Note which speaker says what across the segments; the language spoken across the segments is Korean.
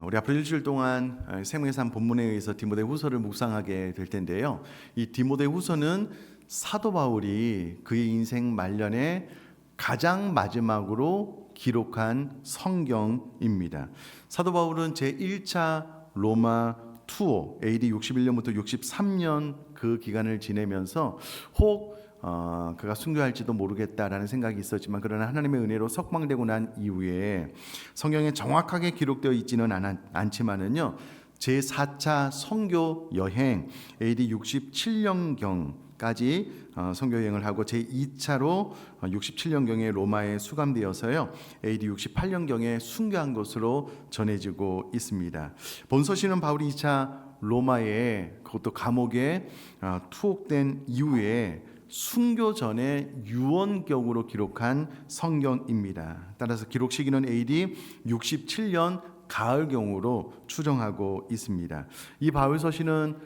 Speaker 1: 우리 앞으로 일주일 동안 생명의 삶 본문에 의해서 디모데후서를 묵상하게 될 텐데요. 이 디모데후서는 사도 바울이 그의 인생 말년에 가장 마지막으로 기록한 성경입니다. 사도 바울은 제1차 로마 투어 AD 61년부터 63년 그 기간을 지내면서 그가 순교할지도 모르겠다라는 생각이 있었지만, 그러나 하나님의 은혜로 석방되고 난 이후에 성경에 정확하게 기록되어 있지는 않지만은요, 제4차 선교 여행 AD 67년경까지 선교 여행을 하고 제2차로 67년경에 로마에 수감되어서요 AD 68년경에 순교한 것으로 전해지고 있습니다. 본서신은 바울이 2차 로마에, 그것도 감옥에 투옥된 이후에 순교 전에 유언격으로 기록한 성경입니다. 따라서 기록 시기는 AD 67년 가을경으로 추정하고 있습니다. 이 바울서신은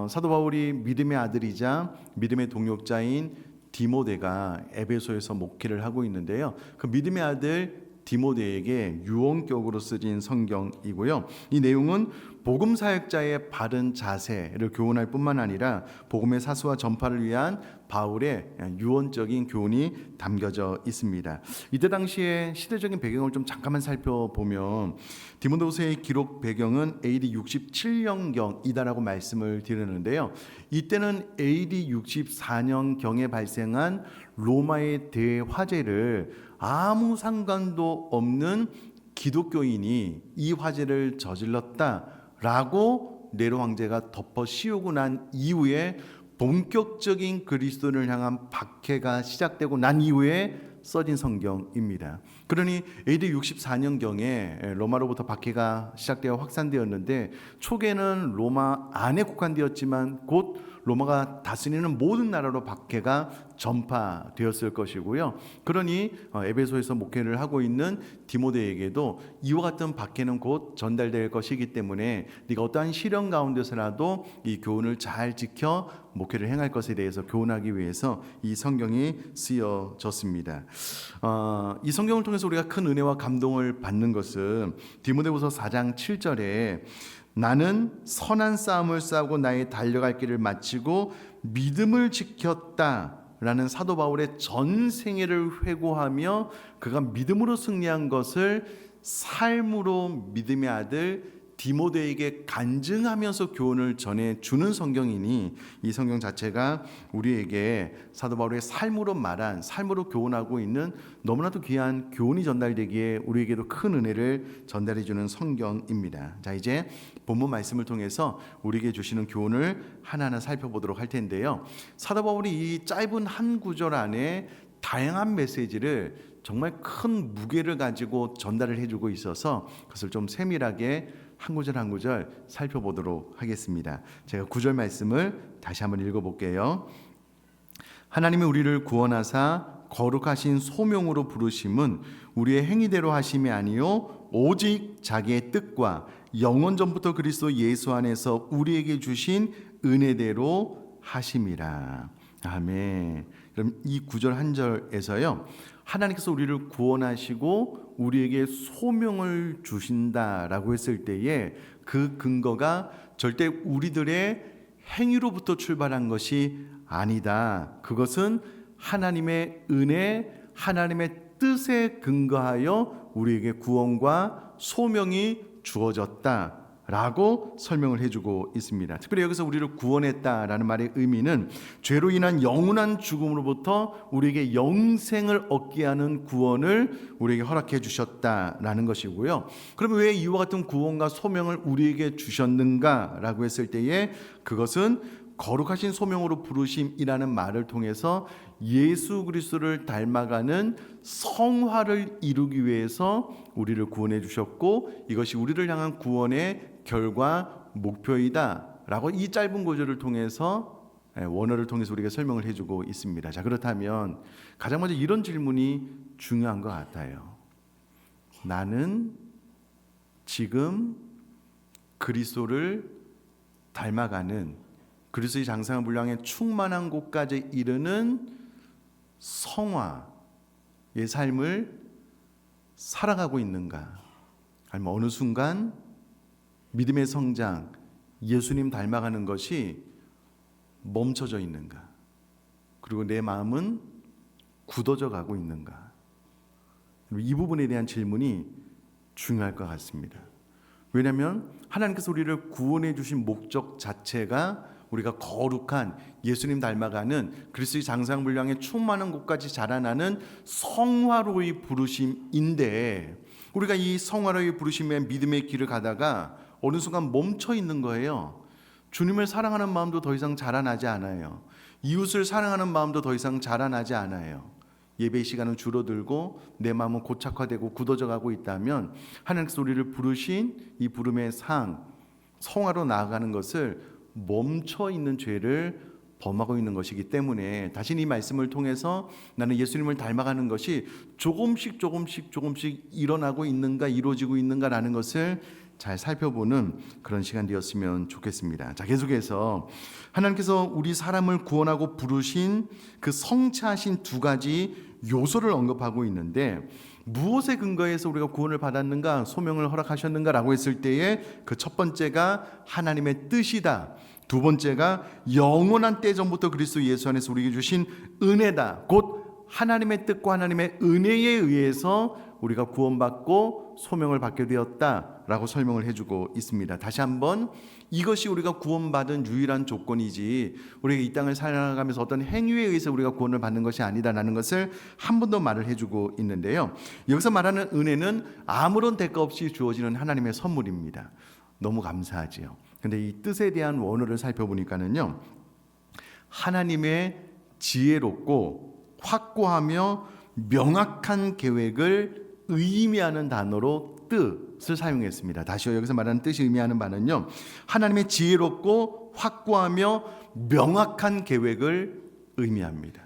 Speaker 1: 사도 바울이 믿음의 아들이자 믿음의 동역자인 디모데가 에베소에서 목회를 하고 있는데요, 그 믿음의 아들 디모데에게 유언격으로 쓰진 성경이고요. 이 내용은 복음 사역자의 바른 자세를 교훈할 뿐만 아니라 복음의 사수와 전파를 위한 바울의 유언적인 교훈이 담겨져 있습니다. 이때 당시의 시대적인 배경을 좀 잠깐만 살펴보면, 디모데후서의 기록 배경은 AD 67년경이다라고 말씀을 드리는데요, 이때는 AD 64년경에 발생한 로마의 대화재를 아무 상관도 없는 기독교인이 이 화재를 저질렀다라고 네로 황제가 덮어 씌우고 난 이후에 본격적인 그리스도를 향한 박해가 시작되고 난 이후에 써진 성경입니다. 그러니 AD 64년경에 로마로부터 박해가 시작되어 확산되었는데, 초기에는 로마 안에 국한되었지만 곧 로마가 다스리는 모든 나라로 박해가 전파되었을 것이고요. 그러니 에베소에서 목회를 하고 있는 디모데에게도 이와 같은 박해는 곧 전달될 것이기 때문에 네가 어떠한 시련 가운데서라도 이 교훈을 잘 지켜 목회를 행할 것에 대해서 교훈하기 위해서 이 성경이 쓰여졌습니다. 이 성경을 통해서 우리가 큰 은혜와 감동을 받는 것은 디모데후서 4장 7절에 나는 선한 싸움을 싸우고 나의 달려갈 길을 마치고 믿음을 지켰다 라는 사도 바울의 전 생애를 회고하며 그가 믿음으로 승리한 것을 삶으로 믿음의 아들 디모데에게 간증하면서 교훈을 전해주는 성경이니, 이 성경 자체가 우리에게 사도 바울의 삶으로 말한, 삶으로 교훈하고 있는 너무나도 귀한 교훈이 전달되기에 우리에게도 큰 은혜를 전달해주는 성경입니다. 자, 이제 본문 말씀을 통해서 우리에게 주시는 교훈을 하나하나 살펴보도록 할 텐데요, 사도 바울이 이 짧은 한 구절 안에 다양한 메시지를 정말 큰 무게를 가지고 전달을 해주고 있어서 그것을 좀 세밀하게 한 구절 한 구절 살펴보도록 하겠습니다. 제가 구절 말씀을 다시 한번 읽어볼게요. 하나님이 우리를 구원하사 거룩하신 소명으로 부르심은 우리의 행위대로 하심이 아니요 오직 자기의 뜻과 영원 전부터 그리스도 예수 안에서 우리에게 주신 은혜대로 하심이라. 아멘. 그럼 이 구절 한 절에서요, 하나님께서 우리를 구원하시고 우리에게 소명을 주신다라고 했을 때에 그 근거가 절대 우리들의 행위로부터 출발한 것이 아니다. 그것은 하나님의 은혜, 하나님의 뜻에 근거하여 우리에게 구원과 소명이 주어졌다 라고 설명을 해주고 있습니다. 특별히 여기서 우리를 구원했다라는 말의 의미는 죄로 인한 영원한 죽음으로부터 우리에게 영생을 얻게 하는 구원을 우리에게 허락해 주셨다라는 것이고요. 그러면 왜 이와 같은 구원과 소명을 우리에게 주셨는가라고 했을 때에 그것은 거룩하신 소명으로 부르심이라는 말을 통해서 예수 그리스도를 닮아가는 성화를 이루기 위해서 우리를 구원해 주셨고, 이것이 우리를 향한 구원의 결과 목표이다 라고 이 짧은 구절을 통해서, 원어를 통해서 우리가 설명을 해주고 있습니다. 자, 그렇다면 가장 먼저 이런 질문이 중요한 것 같아요. 나는 지금 그리스도를 닮아가는, 그리스도의 장성한 분량의 충만한 곳까지 이르는 성화의 삶을 살아가고 있는가? 아니면 어느 순간 믿음의 성장, 예수님 닮아가는 것이 멈춰져 있는가? 그리고 내 마음은 굳어져 가고 있는가? 이 부분에 대한 질문이 중요할 것 같습니다. 왜냐하면 하나님께서 우리를 구원해 주신 목적 자체가 우리가 거룩한 예수님 닮아가는 그리스도의 장상분량에 충만한 곳까지 자라나는 성화로의 부르심인데, 우리가 이 성화로의 부르심의 믿음의 길을 가다가 어느 순간 멈춰 있는 거예요. 주님을 사랑하는 마음도 더 이상 자라나지 않아요. 이웃을 사랑하는 마음도 더 이상 자라나지 않아요. 예배 시간은 줄어들고 내 마음은 고착화되고 굳어져 가고 있다면 하나님께서 우리를 부르신 이 부름의 성화로 나아가는 것을 멈춰 있는 죄를 범하고 있는 것이기 때문에 다시 이 말씀을 통해서 나는 예수님을 닮아가는 것이 조금씩 일어나고 있는가, 이루어지고 있는가라는 것을 잘 살펴보는 그런 시간 되었으면 좋겠습니다. 자, 계속해서 하나님께서 우리 사람을 구원하고 부르신 그 성취하신 두 가지 요소를 언급하고 있는데, 무엇에 근거해서 우리가 구원을 받았는가, 소명을 허락하셨는가라고 했을 때에 그 첫 번째가 하나님의 뜻이다. 두 번째가 영원한 때 전부터 그리스도 예수 안에서 우리에게 주신 은혜다. 곧 하나님의 뜻과 하나님의 은혜에 의해서 우리가 구원받고 소명을 받게 되었다라고 설명을 해주고 있습니다. 다시 한번 이것이 우리가 구원받은 유일한 조건이지 우리가 이 땅을 살아가면서 어떤 행위에 의해서 우리가 구원을 받는 것이 아니다라는 것을 한 번 더 말을 해주고 있는데요. 여기서 말하는 은혜는 아무런 대가 없이 주어지는 하나님의 선물입니다. 너무 감사하지요. 근데 이 뜻에 대한 원어를 살펴보니까는요, 하나님의 지혜롭고 확고하며 명확한 계획을 의미하는 단어로 뜻을 사용했습니다. 다시요, 여기서 말하는 뜻이 의미하는 바는요, 하나님의 지혜롭고 확고하며 명확한 계획을 의미합니다.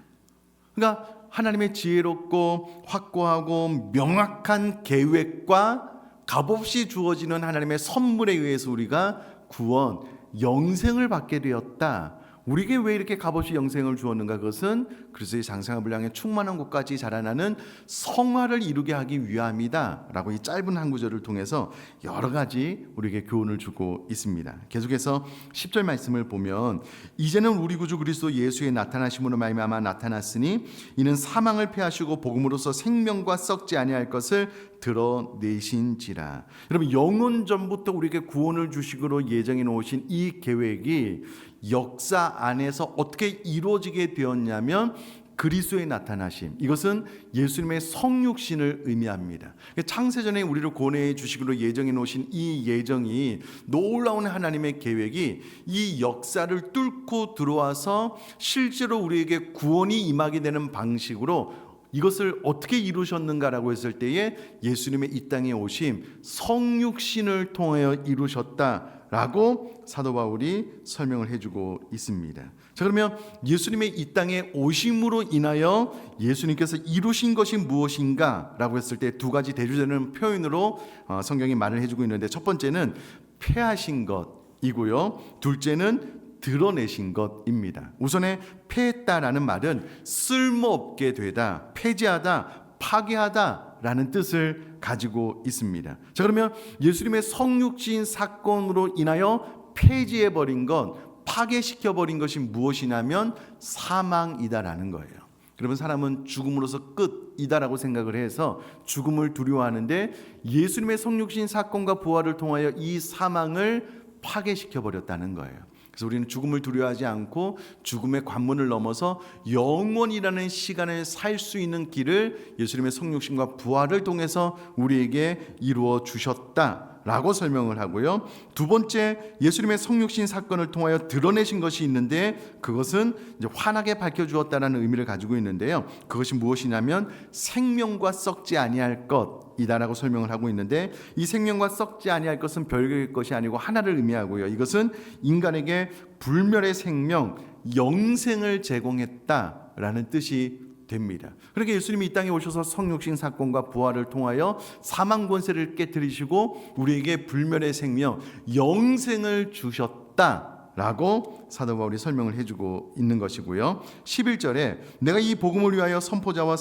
Speaker 1: 그러니까 하나님의 지혜롭고 확고하고 명확한 계획과 값없이 주어지는 하나님의 선물에 의해서 우리가 구원, 영생을 받게 되었다. 우리에게 왜 이렇게 값없이 영생을 주었는가? 그것은 그리스도의 장성한 분량에 충만한 곳까지 자라나는 성화를 이루게 하기 위함이다 라고 이 짧은 한 구절을 통해서 여러 가지 우리에게 교훈을 주고 있습니다. 계속해서 10절 말씀을 보면, 이제는 우리 구주 그리스도 예수의 나타나심으로 말미암아 나타났으니 이는 사망을 패하시고 복음으로써 생명과 썩지 아니할 것을 드러내신지라. 여러분, 영원 전부터 우리에게 구원을 주시기로 예정해 놓으신 이 계획이 역사 안에서 어떻게 이루어지게 되었냐면 그리스도의 나타나심, 이것은 예수님의 성육신을 의미합니다. 창세전에 우리를 구원해 주시기로 예정해 놓으신 이 예정이, 놀라운 하나님의 계획이 이 역사를 뚫고 들어와서 실제로 우리에게 구원이 임하게 되는 방식으로 이것을 어떻게 이루셨는가라고 했을 때에 예수님의 이 땅에 오심, 성육신을 통하여 이루셨다라고 사도 바울이 설명을 해주고 있습니다. 자, 그러면 예수님의 이 땅에 오심으로 인하여 예수님께서 이루신 것이 무엇인가라고 했을 때 두 가지 대조되는 표현으로 성경이 말을 해주고 있는데, 첫 번째는 패하신 것이고요, 둘째는 드러내신 것입니다. 우선에 패했다라는 말은 쓸모없게 되다, 폐지하다, 파괴하다 라는 뜻을 가지고 있습니다. 자, 그러면 예수님의 성육신 사건으로 인하여 폐지해버린 것, 파괴시켜버린 것이 무엇이냐면 사망이다라는 거예요. 그러면 사람은 죽음으로서 끝이다라고 생각을 해서 죽음을 두려워하는데, 예수님의 성육신 사건과 부활을 통하여 이 사망을 파괴시켜버렸다는 거예요. 그래서 우리는 죽음을 두려워하지 않고 죽음의 관문을 넘어서 영원이라는 시간을 살 수 있는 길을 예수님의 성육신과 부활을 통해서 우리에게 이루어 주셨다라고 설명을 하고요. 두 번째, 예수님의 성육신 사건을 통하여 드러내신 것이 있는데, 그것은 이제 환하게 밝혀주었다는 의미를 가지고 있는데요. 그것이 무엇이냐면 생명과 썩지 아니할 것 이다라고 설명을 하고 있는데, 이 생명과 썩지 아니할 것은 별개의 것이 아니고 하나를 의미하고요. 이것은 인간에게 불멸의 생명, 영생을 제공했다라는 뜻이 됩니다. 그러니까 예수님이 이 땅에 오셔서 성육신 사건과 부활을 통하여 사망 권세를 깨뜨리시고 우리에게 불멸의 생명, 영생을 주셨다라고 사도 바울이 설명을 해주고 있는 것이고요. 11절에 내가 이 복음을 위하여 선포자와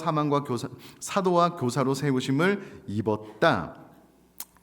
Speaker 1: 사도와 교사로 세우심을 입었다.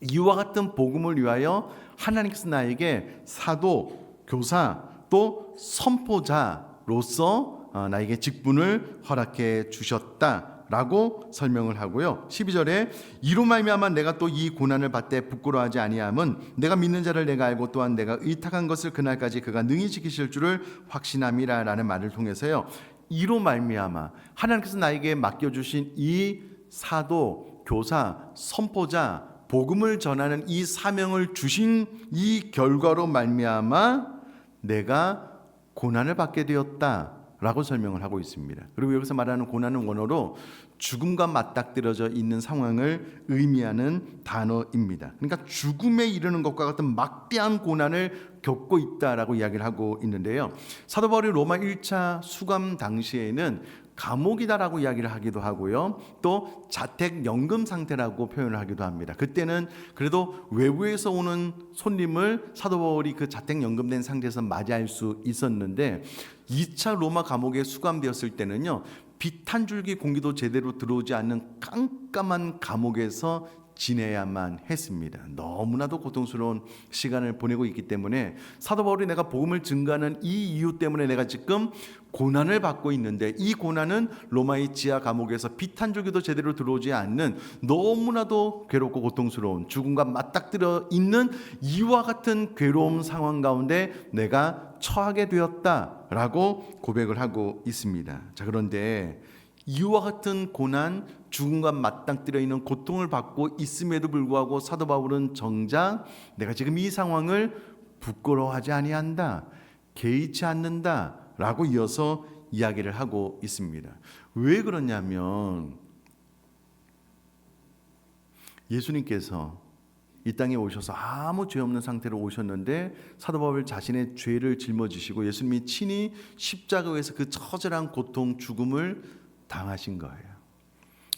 Speaker 1: 이와 같은 복음을 위하여 하나님께서 나에게 사도, 교사, 또 선포자로서 나에게 직분을 허락해 주셨다라고 설명을 하고요. 12절에 이로 말미암아 내가 또 이 고난을 받되 부끄러워하지 아니함은 내가 믿는 자를 내가 알고 또한 내가 의탁한 것을 그날까지 그가 능히 지키실 줄을 확신함이라라는 말을 통해서요. 이로 말미암아 하나님께서 나에게 맡겨주신 이 사도, 교사, 선포자, 복음을 전하는 이 사명을 주신 이 결과로 말미암아 내가 고난을 받게 되었다라고 설명을 하고 있습니다. 그리고 여기서 말하는 고난은 원어로 죽음과 맞닥뜨려져 있는 상황을 의미하는 단어입니다. 그러니까 죽음에 이르는 것과 같은 막대한 고난을 겪고 있다라고 이야기를 하고 있는데요. 사도 바울이 로마 1차 수감 당시에는 감옥이다라고 이야기를 하기도 하고요. 또 자택연금 상태라고 표현을 하기도 합니다. 그때는 그래도 외부에서 오는 손님을 사도 바울이 그 자택연금된 상태에서 맞이할 수 있었는데 2차 로마 감옥에 수감되었을 때는요. 빛 한 줄기 공기도 제대로 들어오지 않는 깜깜한 감옥에서 지내야만 했습니다. 너무나도 고통스러운 시간을 보내고 있기 때문에 사도 바울이 내가 복음을 증거하는 이 이유 때문에 내가 지금 고난을 받고 있는데 이 고난은 로마의 지하 감옥에서 빛 한 줄기도 제대로 들어오지 않는 너무나도 괴롭고 고통스러운 죽음과 맞닥뜨려 있는 이와 같은 괴로움 상황 가운데 내가 처하게 되었다라고 고백을 하고 있습니다. 자, 그런데 이와 같은 고난, 죽음과 맞닥뜨려 있는 고통을 받고 있음에도 불구하고 사도 바울은 정작 내가 지금 이 상황을 부끄러워하지 아니한다, 개의치 않는다라고 이어서 이야기를 하고 있습니다. 왜 그러냐면 예수님께서 이 땅에 오셔서 아무 죄 없는 상태로 오셨는데 사도 바울 자신의 죄를 짊어지시고 예수님이 친히 십자가에서 그 처절한 고통, 죽음을 당하신 거예요.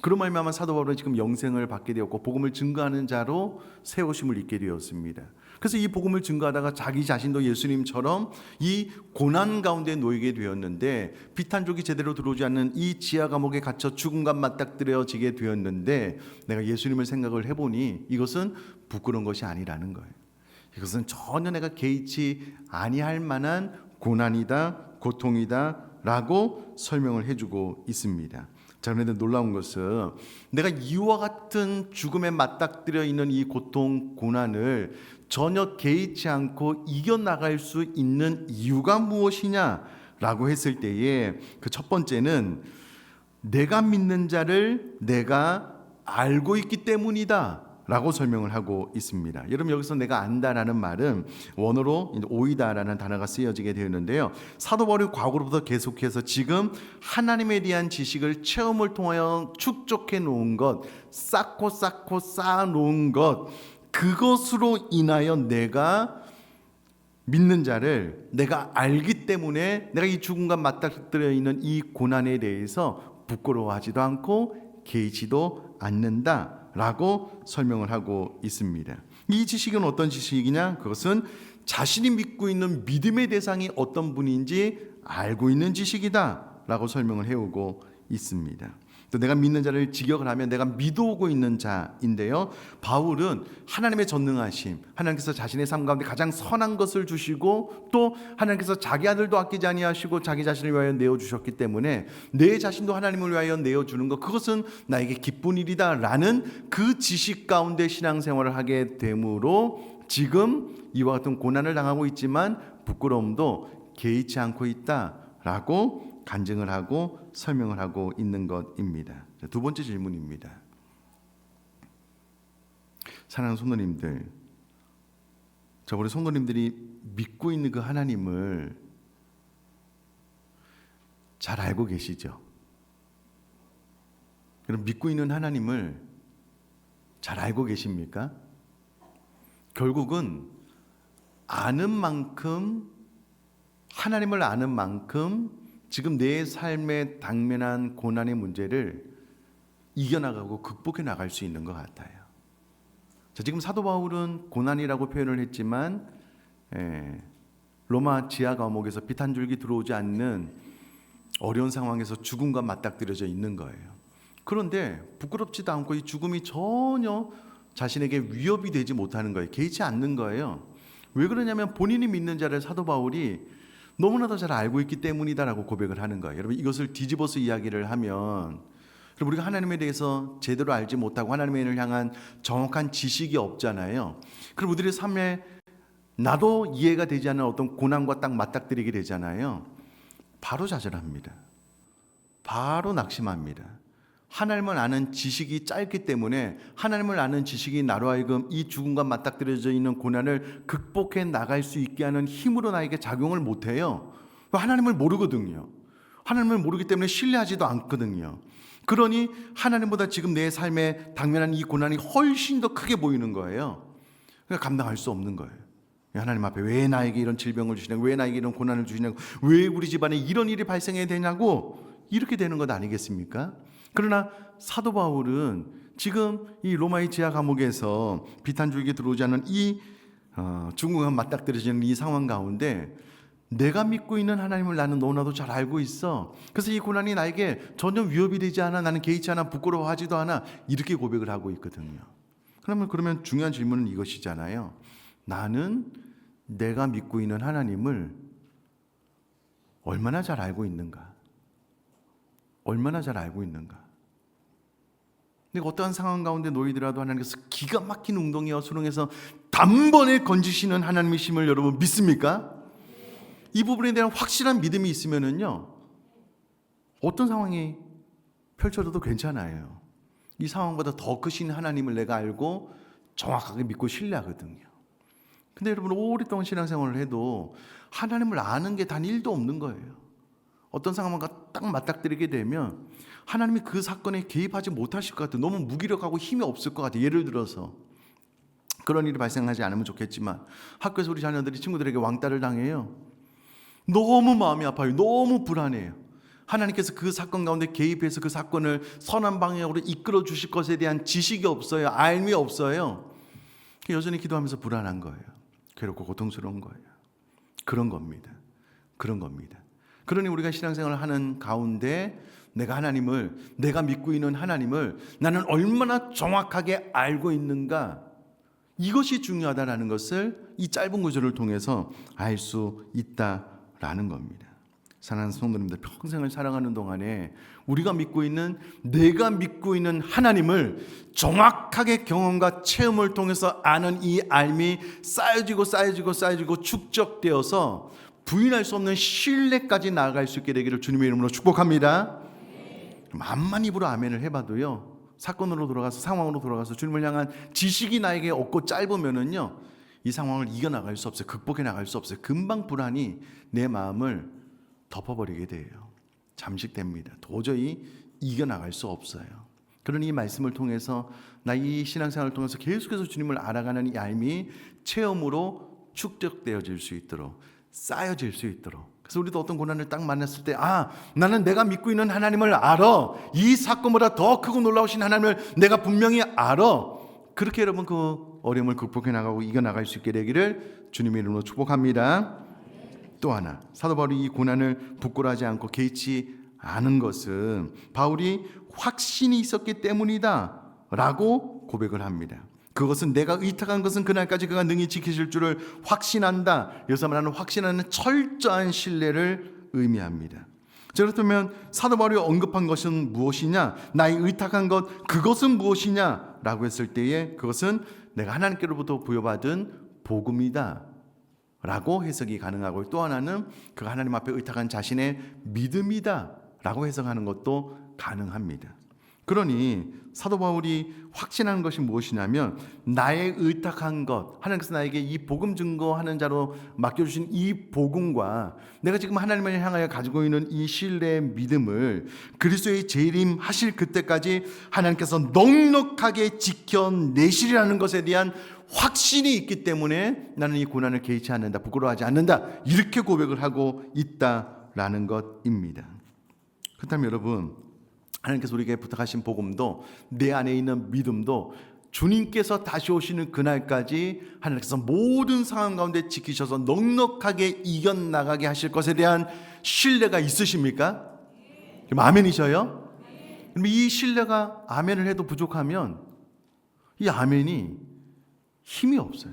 Speaker 1: 그로 말미암아 사도 바울은 지금 영생을 받게 되었고 복음을 증거하는 자로 세우심을 입게 되었습니다. 그래서 이 복음을 증거하다가 자기 자신도 예수님처럼 이 고난 가운데 놓이게 되었는데 빛 한 족이 제대로 들어오지 않는 이 지하 감옥에 갇혀 죽음과 맞닥뜨려지게 되었는데 내가 예수님을 생각을 해보니 이것은 부끄러운 것이 아니라는 거예요. 이것은 전혀 내가 개의치 아니할 만한 고난이다, 고통이다 라고 설명을 해주고 있습니다. 자, 그런데 놀라운 것은 내가 이와 같은 죽음에 맞닥뜨려 있는 이 고통, 고난을 전혀 개의치 않고 이겨나갈 수 있는 이유가 무엇이냐라고 했을 때에 그 첫 번째는 내가 믿는 자를 내가 알고 있기 때문이다 라고 설명을 하고 있습니다. 여러분 여기서 내가 안다라는 말은 원어로 오이다라는 단어가 쓰여지게 되었는데요. 사도 바울이 과거로부터 계속해서 지금 하나님에 대한 지식을 체험을 통하여 축적해 놓은 것, 쌓고 쌓아 놓은 것, 그것으로 인하여 내가 믿는 자를 내가 알기 때문에 내가 이 죽음과 맞닥뜨려 있는 이 고난에 대해서 부끄러워하지도 않고 개의치도 않는다 라고 설명을 하고 있습니다. 이 지식은 어떤 지식이냐? 그것은 자신이 믿고 있는 믿음의 대상이 어떤 분인지 알고 있는 지식이다 라고 설명을 해오고 있습니다. 또 내가 믿는 자를 직역을 하면 내가 믿어오고 있는 자인데요. 바울은 하나님의 전능하심, 하나님께서 자신의 삶 가운데 가장 선한 것을 주시고 또 하나님께서 자기 아들도 아끼지 아니하시고 자기 자신을 위하여 내어주셨기 때문에 내 자신도 하나님을 위하여 내어주는 것, 그것은 나에게 기쁜 일이다 라는 그 지식 가운데 신앙생활을 하게 되므로 지금 이와 같은 고난을 당하고 있지만 부끄러움도 개의치 않고 있다라고 간증을 하고 설명을 하고 있는 것입니다. 두 번째 질문입니다. 사랑하는 성도님들, 우리 성도님들이 믿고 있는 그 하나님을 잘 알고 계시죠? 그럼 믿고 있는 하나님을 잘 알고 계십니까? 결국은 아는 만큼, 하나님을 아는 만큼 지금 내 삶에 당면한 고난의 문제를 이겨나가고 극복해 나갈 수 있는 것 같아요. 자, 지금 사도 바울은 고난이라고 표현을 했지만 로마 지하 감옥에서 빛 한 줄기 들어오지 않는 어려운 상황에서 죽음과 맞닥뜨려져 있는 거예요. 그런데 부끄럽지도 않고 이 죽음이 전혀 자신에게 위협이 되지 못하는 거예요. 개의치 않는 거예요. 왜 그러냐면 본인이 믿는 자를 사도 바울이 너무나도 잘 알고 있기 때문이다라고 고백을 하는 거예요. 여러분, 이것을 뒤집어서 이야기를 하면, 그럼 우리가 하나님에 대해서 제대로 알지 못하고 하나님을 향한 정확한 지식이 없잖아요. 그럼 우리의 삶에 나도 이해가 되지 않는 어떤 고난과 딱 맞닥뜨리게 되잖아요. 바로 좌절합니다. 바로 낙심합니다. 하나님을 아는 지식이 짧기 때문에 하나님을 아는 지식이 나로 하여금 이 죽음과 맞닥뜨려져 있는 고난을 극복해 나갈 수 있게 하는 힘으로 나에게 작용을 못해요. 하나님을 모르거든요. 하나님을 모르기 때문에 신뢰하지도 않거든요. 그러니 하나님보다 지금 내 삶에 당면한 이 고난이 훨씬 더 크게 보이는 거예요. 그러니까 감당할 수 없는 거예요. 하나님 앞에 왜 나에게 이런 질병을 주시냐고, 왜 나에게 이런 고난을 주시냐고, 왜 우리 집안에 이런 일이 발생해야 되냐고, 이렇게 되는 것 아니겠습니까? 그러나 사도 바울은 지금 이 로마의 지하 감옥에서 비탄주의에 들어오지 않는 이 중국과 맞닥뜨려지는 이 상황 가운데 내가 믿고 있는 하나님을 나는 너무나도 잘 알고 있어. 그래서 이 고난이 나에게 전혀 위협이 되지 않아, 나는 개의치 않아, 부끄러워하지도 않아, 이렇게 고백을 하고 있거든요. 그러면 중요한 질문은 이것이잖아요. 나는 내가 믿고 있는 하나님을 얼마나 잘 알고 있는가? 얼마나 잘 알고 있는가? 내가 어떠한 상황 가운데 놓이더라도 하나님께서 기가 막힌 웅덩이와 수렁에서 단번에 건지시는 하나님이심을 여러분 믿습니까? 이 부분에 대한 확실한 믿음이 있으면은요, 어떤 상황이 펼쳐져도 괜찮아요. 이 상황보다 더 크신 하나님을 내가 알고 정확하게 믿고 신뢰하거든요. 근데 여러분, 오랫동안 신앙생활을 해도 하나님을 아는 게 단 1도 없는 거예요. 어떤 상황과 딱 맞닥뜨리게 되면 하나님이 그 사건에 개입하지 못하실 것 같아요. 너무 무기력하고 힘이 없을 것 같아요. 예를 들어서 그런 일이 발생하지 않으면 좋겠지만 학교에서 우리 자녀들이 친구들에게 왕따를 당해요. 너무 마음이 아파요. 너무 불안해요. 하나님께서 그 사건 가운데 개입해서 그 사건을 선한 방향으로 이끌어 주실 것에 대한 지식이 없어요. 알미 없어요. 여전히 기도하면서 불안한 거예요. 괴롭고 고통스러운 거예요. 그런 겁니다. 그런 겁니다. 그러니 우리가 신앙생활을 하는 가운데 내가 믿고 있는 하나님을 나는 얼마나 정확하게 알고 있는가, 이것이 중요하다는 것을 이 짧은 구절을 통해서 알 수 있다라는 겁니다. 사랑하는 성도님들, 평생을 살아가는 동안에 우리가 내가 믿고 있는 하나님을 정확하게 경험과 체험을 통해서 아는 이 알미 쌓여지고 축적되어서 부인할 수 없는 신뢰까지 나아갈 수 있게 되기를 주님의 이름으로 축복합니다. 암만 입으로 아멘을 해봐도요, 사건으로 돌아가서 상황으로 돌아가서 주님을 향한 지식이 나에게 없고 짧으면은요, 이 상황을 이겨나갈 수 없어요. 극복해 나갈 수 없어요. 금방 불안이 내 마음을 덮어버리게 돼요. 잠식됩니다. 도저히 이겨나갈 수 없어요. 그러니 이 말씀을 통해서 나 이 신앙생활을 통해서 계속해서 주님을 알아가는 이 알미 체험으로 축적되어질 수 있도록, 쌓여질 수 있도록. 그래서 우리도 어떤 고난을 딱 만났을 때, 나는 내가 믿고 있는 하나님을 알아. 이 사건보다 더 크고 놀라우신 하나님을 내가 분명히 알아. 그렇게 여러분 그 어려움을 극복해 나가고 이겨나갈 수 있게 되기를 주님의 이름으로 축복합니다. 또 하나, 사도 바울이 이 고난을 부끄러워하지 않고 개의치 않은 것은 바울이 확신이 있었기 때문이다 라고 고백을 합니다. 그것은 내가 의탁한 것은 그날까지 그가 능히 지키실 줄을 확신한다. 여기서 말하는 확신하는 철저한 신뢰를 의미합니다. 자, 그렇다면 사도 바울이 언급한 것은 무엇이냐, 나의 의탁한 것 그것은 무엇이냐 라고 했을 때에 그것은 내가 하나님께로부터 부여받은 복음이다 라고 해석이 가능하고, 또 하나는 그 하나님 앞에 의탁한 자신의 믿음이다 라고 해석하는 것도 가능합니다. 그러니 사도 바울이 확신하는 것이 무엇이냐면, 나의 의탁한 것, 하나님께서 나에게 이 복음 증거하는 자로 맡겨주신 이 복음과 내가 지금 하나님을 향하여 가지고 있는 이 신뢰의 믿음을 그리스도의 재림하실 그때까지 하나님께서 넉넉하게 지켜내시리라는 것에 대한 확신이 있기 때문에 나는 이 고난을 개의치 않는다, 부끄러워하지 않는다, 이렇게 고백을 하고 있다라는 것입니다. 그렇다면 여러분, 하나님께서 우리에게 부탁하신 복음도, 내 안에 있는 믿음도 주님께서 다시 오시는 그날까지 하나님께서 모든 상황 가운데 지키셔서 넉넉하게 이겨나가게 하실 것에 대한 신뢰가 있으십니까? 그럼 아멘이셔요? 그럼 이 신뢰가 아멘을 해도 부족하면 이 아멘이 힘이 없어요.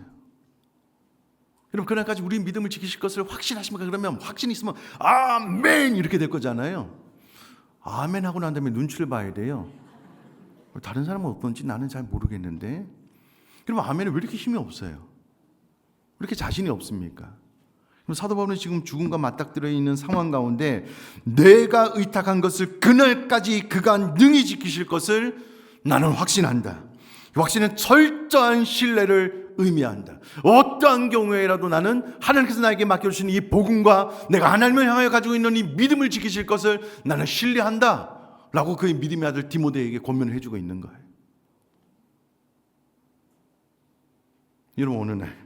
Speaker 1: 여러분, 그날까지 우리 믿음을 지키실 것을 확신하십니까? 그러면 확신이 있으면 아멘 이렇게 될 거잖아요. 아멘 하고 난 다음에 눈치를 봐야 돼요. 다른 사람은 어떤지 나는 잘 모르겠는데, 그러면 아멘은 왜 이렇게 힘이 없어요? 왜 이렇게 자신이 없습니까? 그럼 사도 바울은 지금 죽음과 맞닥뜨려 있는 상황 가운데 내가 의탁한 것을 그날까지 그가 능히 지키실 것을 나는 확신한다. 확신은 철저한 신뢰를 의미한다. 어떠한 경우에라도 나는 하나님께서 나에게 맡겨주신 이 복음과 내가 하나님을 향하여 가지고 있는 이 믿음을 지키실 것을 나는 신뢰한다 라고 그의 믿음의 아들 디모데에게 권면을 해주고 있는 거예요. 여러분, 어느 날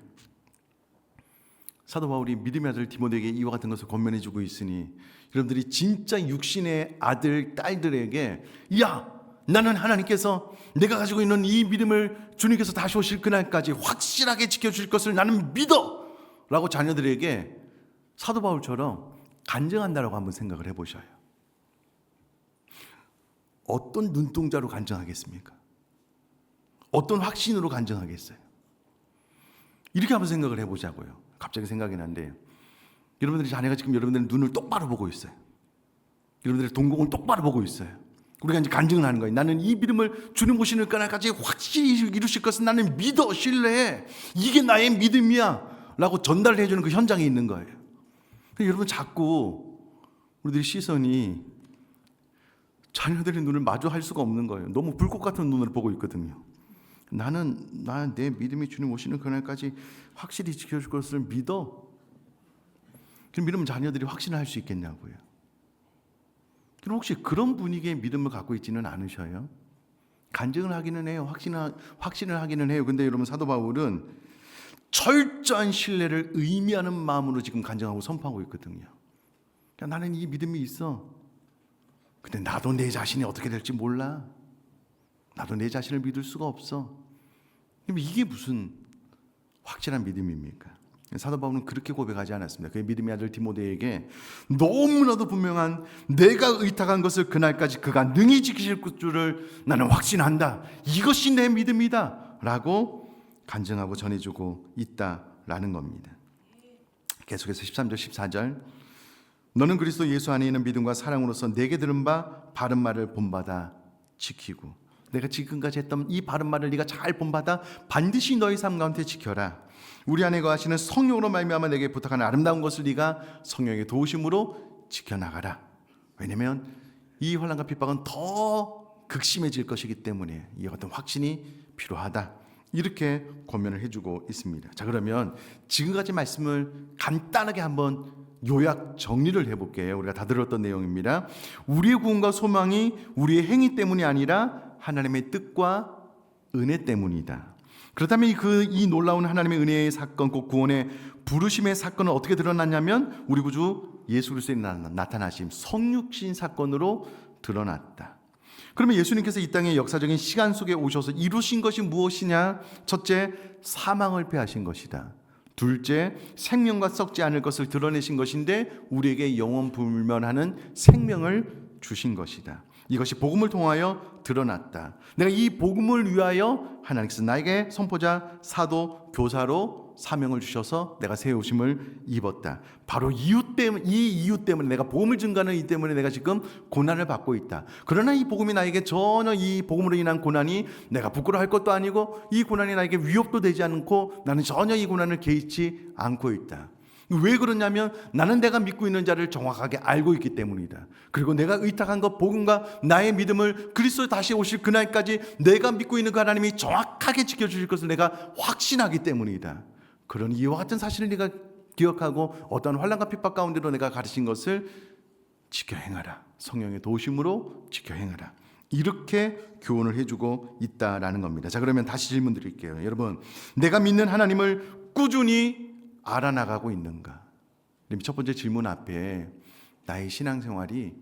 Speaker 1: 사도 바울이 믿음의 아들 디모데에게 이와 같은 것을 권면해주고 있으니 여러분들이 진짜 육신의 아들, 딸들에게 야, 나는 하나님께서 내가 가지고 있는 이 믿음을 주님께서 다시 오실 그날까지 확실하게 지켜주실 것을 나는 믿어 라고 자녀들에게 사도 바울처럼 간증한다라고 한번 생각을 해보셔요. 어떤 눈동자로 간증하겠습니까? 어떤 확신으로 간증하겠어요? 이렇게 한번 생각을 해보자고요. 갑자기 생각이 난데요. 여러분들이 자녀가 지금 여러분들의 눈을 똑바로 보고 있어요. 여러분들의 동공을 똑바로 보고 있어요. 우리가 이제 간증을 하는 거예요. 나는 이 믿음을 주님 오시는 그날까지 확실히 이루실 것은 나는 믿어, 신뢰해. 이게 나의 믿음이야 라고 전달을 해주는 그 현장에 있는 거예요. 여러분, 자꾸 우리들의 시선이 자녀들의 눈을 마주할 수가 없는 거예요. 너무 불꽃 같은 눈으로 보고 있거든요. 나는 내 믿음이 주님 오시는 그날까지 확실히 지켜줄 것을 믿어. 그럼 믿으면 자녀들이 확신할 수 있겠냐고요. 그럼 혹시 그런 분위기의 믿음을 갖고 있지는 않으셔요? 간증을 하기는 해요. 확신을 하기는 해요. 근데 여러분, 사도 바울은 철저한 신뢰를 의미하는 마음으로 지금 간증하고 선포하고 있거든요. 나는 이 믿음이 있어. 근데 나도 내 자신이 어떻게 될지 몰라. 나도 내 자신을 믿을 수가 없어. 그럼 이게 무슨 확실한 믿음입니까? 사도 바울은 그렇게 고백하지 않았습니다. 그의 믿음의 아들 디모데에게 너무나도 분명한 내가 의탁한 것을 그날까지 그가 능히 지키실 줄을 나는 확신한다. 이것이 내 믿음이다 라고 간증하고 전해주고 있다라는 겁니다. 계속해서 13절 14절 너는 그리스도 예수 안에 있는 믿음과 사랑으로서 내게 들은 바 바른 말을 본받아 지키고, 내가 지금까지 했던 이 바른 말을 네가 잘 본받아 반드시 너희 삶 가운데 지켜라. 우리 안에 거하시는 성령으로 말미암아 내게 부탁하는 아름다운 것을 네가 성령의 도우심으로 지켜나가라. 왜냐하면 이 환난과 핍박은 더 극심해질 것이기 때문에 이 어떤 확신이 필요하다. 이렇게 권면을 해주고 있습니다. 자, 그러면 지금까지 말씀을 간단하게 한번 요약 정리를 해볼게요. 우리가 다 들었던 내용입니다. 우리의 구원과 소망이 우리의 행위 때문이 아니라 하나님의 뜻과 은혜 때문이다. 그렇다면 이 놀라운 하나님의 은혜의 사건, 곧 구원의 부르심의 사건은 어떻게 드러났냐면 우리 구주 예수 그리스도의 나타나심, 성육신 사건으로 드러났다. 그러면 예수님께서 이 땅의 역사적인 시간 속에 오셔서 이루신 것이 무엇이냐? 첫째, 사망을 패하신 것이다. 둘째, 생명과 썩지 않을 것을 드러내신 것인데 우리에게 영원 불멸하는 생명을 주신 것이다. 이것이 복음을 통하여 드러났다. 내가 이 복음을 위하여 하나님께서 나에게 선포자, 사도, 교사로 사명을 주셔서 내가 세우심을 입었다. 바로 이 이유 때문에 내가 복음을 증거하는 이 때문에 내가 지금 고난을 받고 있다. 그러나 이 복음이 나에게 전혀 이 복음으로 인한 고난이 내가 부끄러워할 것도 아니고 이 고난이 나에게 위협도 되지 않고 나는 전혀 이 고난을 개의치 않고 있다. 왜 그러냐면 나는 내가 믿고 있는 자를 정확하게 알고 있기 때문이다. 그리고 내가 의탁한 것 복음과 나의 믿음을 그리스도 다시 오실 그날까지 내가 믿고 있는 그 하나님이 정확하게 지켜주실 것을 내가 확신하기 때문이다. 그런 이와 같은 사실을 네가 기억하고 어떤 환난과 핍박 가운데로 내가 가르친 것을 지켜 행하라. 성령의 도우심으로 지켜 행하라. 이렇게 교훈을 해주고 있다라는 겁니다. 자, 그러면 다시 질문 드릴게요. 여러분, 내가 믿는 하나님을 꾸준히 알아나가고 있는가? 첫 번째 질문 앞에 나의 신앙생활이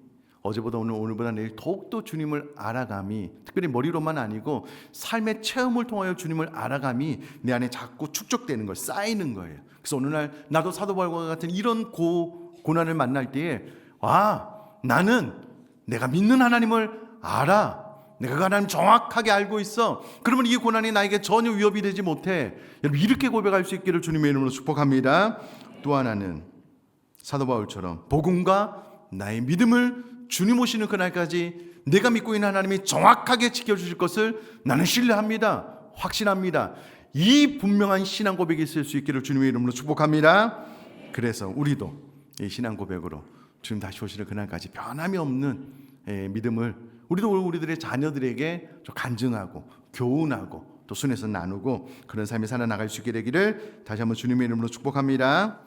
Speaker 1: 어제보다 오늘보다 내일 더욱더 주님을 알아감이, 특별히 머리로만 아니고 삶의 체험을 통하여 주님을 알아감이 내 안에 자꾸 축적되는 거예요. 쌓이는 거예요. 그래서 어느 날 나도 사도 바울과 같은 이런 고난을 만날 때에 나는 내가 믿는 하나님을 알아. 내가 하나님 정확하게 알고 있어. 그러면 이 고난이 나에게 전혀 위협이 되지 못해. 여러분 이렇게 고백할 수 있기를 주님의 이름으로 축복합니다. 또 하나는 사도 바울처럼 복음과 나의 믿음을 주님 오시는 그날까지 내가 믿고 있는 하나님이 정확하게 지켜주실 것을 나는 신뢰합니다. 확신합니다. 이 분명한 신앙 고백이 있을 수 있기를 주님의 이름으로 축복합니다. 그래서 우리도 이 신앙 고백으로 주님 다시 오시는 그날까지 변함이 없는 믿음을 우리도 우리들의 자녀들에게 좀 간증하고 교훈하고 또 순에서 나누고 그런 삶이 살아나갈 수 있게 되기를 다시 한번 주님의 이름으로 축복합니다.